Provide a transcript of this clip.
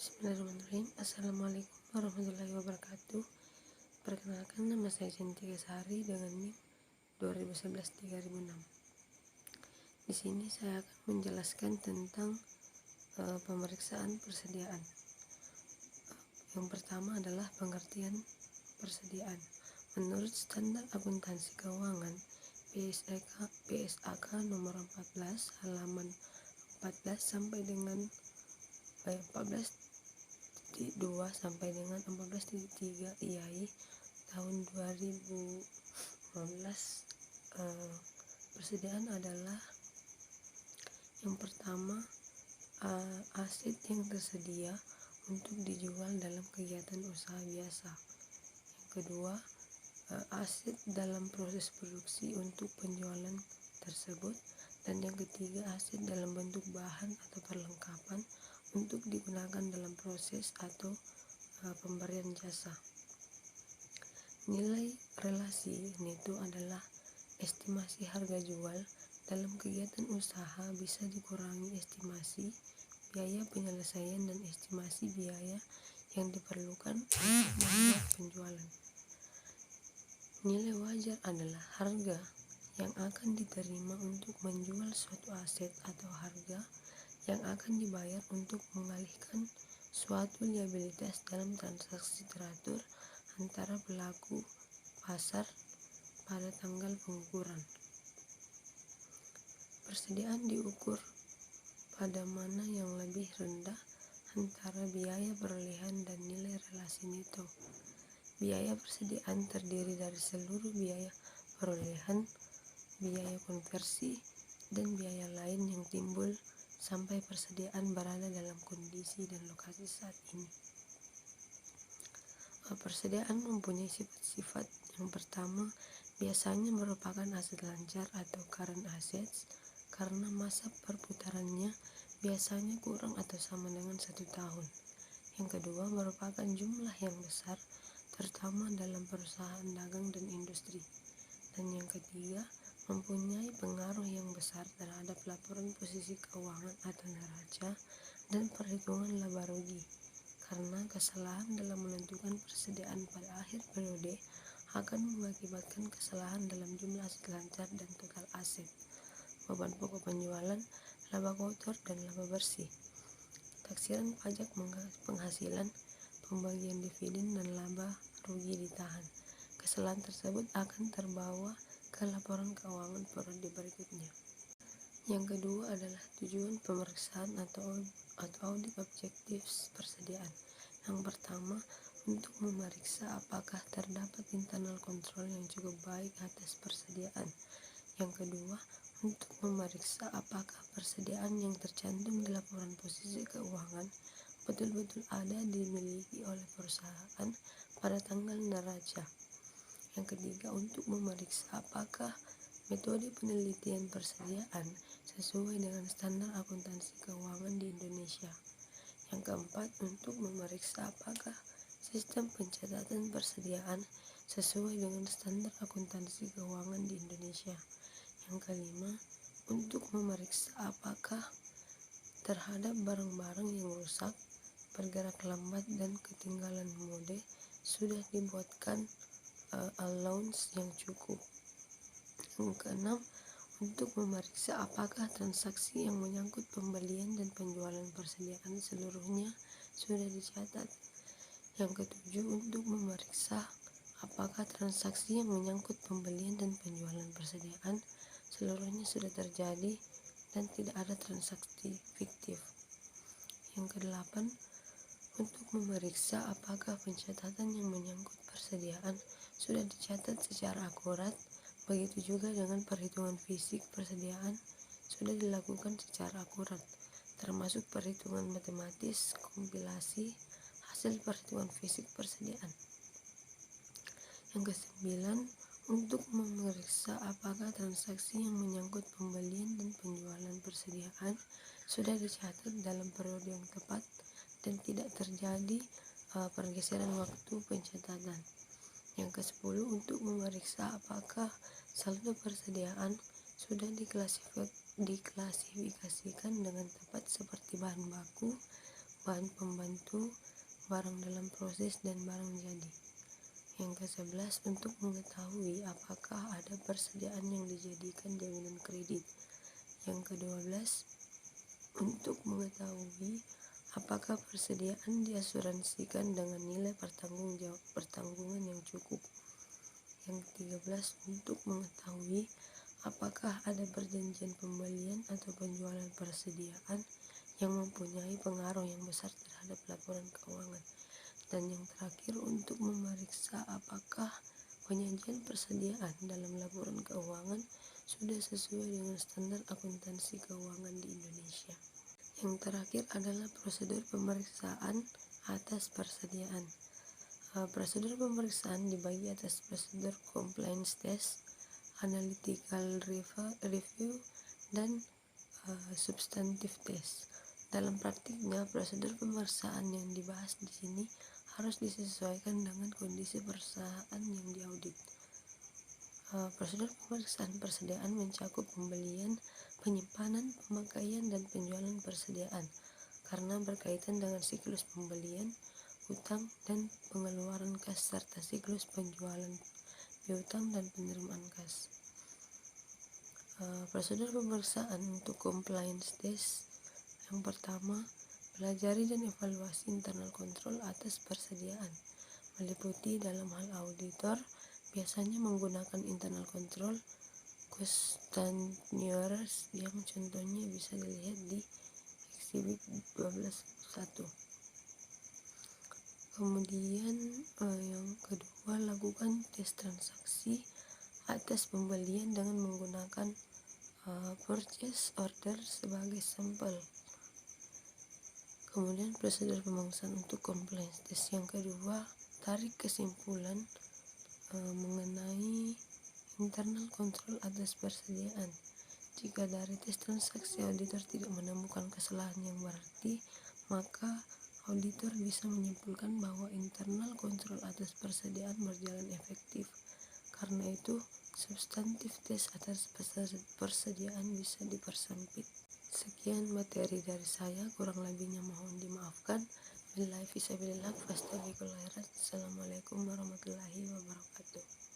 Bismillahirrahmanirrahim. Assalamualaikum warahmatullahi wabarakatuh. Perkenalkan, nama saya Cintika Sari dengan NIM 2011-3006. Di sini saya akan menjelaskan tentang pemeriksaan persediaan. Yang pertama adalah pengertian persediaan. Menurut Standar Akuntansi Keuangan PSAK nomor 14 halaman 14 sampai dengan 14.2 sampai dengan 14.3 IAI tahun 2015. Persediaan adalah yang pertama aset yang tersedia untuk dijual dalam kegiatan usaha biasa. Yang kedua, aset dalam proses produksi untuk penjualan tersebut. Dan yang ketiga, aset dalam bentuk bahan atau perlengkapan untuk digunakan dalam proses atau pemberian jasa. Nilai relasi neto adalah estimasi harga jual dalam kegiatan usaha bisa dikurangi estimasi biaya penyelesaian dan estimasi biaya yang diperlukan untuk membuat penjualan. Nilai wajar adalah harga yang akan diterima untuk menjual suatu aset atau harga yang akan dibayar untuk mengalihkan suatu liabilitas dalam transaksi teratur antara pelaku pasar pada tanggal pengukuran. Persediaan diukur pada mana yang lebih rendah antara biaya perolehan dan nilai relasi neto. Biaya persediaan terdiri dari seluruh biaya perolehan, biaya konversi, dan biaya lain yang timbul sampai persediaan berada dalam kondisi dan lokasi saat ini. Persediaan mempunyai sifat-sifat. Yang pertama, biasanya merupakan aset lancar atau current assets karena masa perputarannya biasanya kurang atau sama dengan 1 tahun. Yang kedua, merupakan jumlah yang besar, terutama dalam perusahaan dagang dan industri. Dan yang ketiga, mempunyai pengaruh yang besar terhadap laporan posisi keuangan atau neraca dan perhitungan laba rugi, karena kesalahan dalam menentukan persediaan pada akhir periode akan mengakibatkan kesalahan dalam jumlah aset lancar dan total aset, beban pokok penjualan, laba kotor, dan laba bersih, taksiran pajak penghasilan, pembagian dividen, dan laba rugi ditahan. Kesalahan tersebut akan terbawa ke laporan keuangan periode berikutnya. Yang kedua adalah tujuan pemeriksaan atau audit objektif persediaan. Yang pertama, untuk memeriksa apakah terdapat internal control yang cukup baik atas persediaan. Yang kedua, untuk memeriksa apakah persediaan yang tercantum di laporan posisi keuangan betul-betul ada dimiliki oleh perusahaan pada tanggal neraca. Yang ketiga, untuk memeriksa apakah metode penelitian persediaan sesuai dengan standar akuntansi keuangan di Indonesia. Yang keempat, untuk memeriksa apakah sistem pencatatan persediaan sesuai dengan standar akuntansi keuangan di Indonesia. Yang kelima, untuk memeriksa apakah terhadap barang-barang yang rusak, bergerak lambat, dan ketinggalan mode sudah dibuatkan allowance yang cukup. Yang keenam, untuk memeriksa apakah transaksi yang menyangkut pembelian dan penjualan persediaan seluruhnya sudah dicatat. Yang ketujuh, untuk memeriksa apakah transaksi yang menyangkut pembelian dan penjualan persediaan seluruhnya sudah terjadi dan tidak ada transaksi fiktif. Yang kedelapan, untuk memeriksa apakah pencatatan yang menyangkut persediaan sudah dicatat secara akurat. Begitu juga dengan perhitungan fisik persediaan sudah dilakukan secara akurat, termasuk perhitungan matematis kompilasi hasil perhitungan fisik persediaan. Yang kesembilan, untuk memeriksa apakah transaksi yang menyangkut pembelian dan penjualan persediaan sudah dicatat dalam periode yang tepat dan tidak terjadi pergeseran waktu pencatatan. Yang ke-10, untuk memeriksa apakah saldo persediaan sudah diklasifikasikan dengan tepat seperti bahan baku, bahan pembantu, barang dalam proses, dan barang jadi. Yang ke-11, untuk mengetahui apakah ada persediaan yang dijadikan jaminan kredit. Yang ke-12, untuk mengetahui apakah persediaan diasuransikan dengan nilai pertanggungan yang cukup. Yang ke-13, untuk mengetahui apakah ada perjanjian pembelian atau penjualan persediaan yang mempunyai pengaruh yang besar terhadap laporan keuangan. Dan yang terakhir, untuk memeriksa apakah penyajian persediaan dalam laporan keuangan sudah sesuai dengan standar akuntansi keuangan di Indonesia. Yang terakhir adalah prosedur pemeriksaan atas persediaan. Prosedur pemeriksaan dibagi atas prosedur compliance test, analytical review, dan substantive test. Dalam praktiknya, prosedur pemeriksaan yang dibahas di sini harus disesuaikan dengan kondisi perusahaan yang diaudit. Prosedur pemeriksaan persediaan mencakup pembelian, penyimpanan, pemakaian, dan penjualan persediaan karena berkaitan dengan siklus pembelian, utang, dan pengeluaran kas serta siklus penjualan piutang dan penerimaan kas. Prosedur pemeriksaan untuk compliance test. Yang pertama, pelajari dan evaluasi internal control atas persediaan, meliputi dalam hal auditor, biasanya menggunakan internal control questionnaires yang contohnya bisa dilihat di Exhibit 12.1. Kemudian yang kedua, lakukan tes transaksi atas pembelian dengan menggunakan purchase order sebagai sampel. Kemudian prosedur pemeriksaan untuk compliance test. Yang kedua, tarik kesimpulan mengenai internal control atas persediaan. Jika dari tes transaksi auditor tidak menemukan kesalahan yang berarti, maka auditor bisa menyimpulkan bahwa internal control atas persediaan berjalan efektif. Karena itu, substantif tes atas persediaan bisa dipersempit. Sekian materi dari saya, kurang lebihnya mohon dimaafkan. Billahi fisabilillah, fastabiqul khairat. Assalamualaikum warahmatullahi wabarakatuh.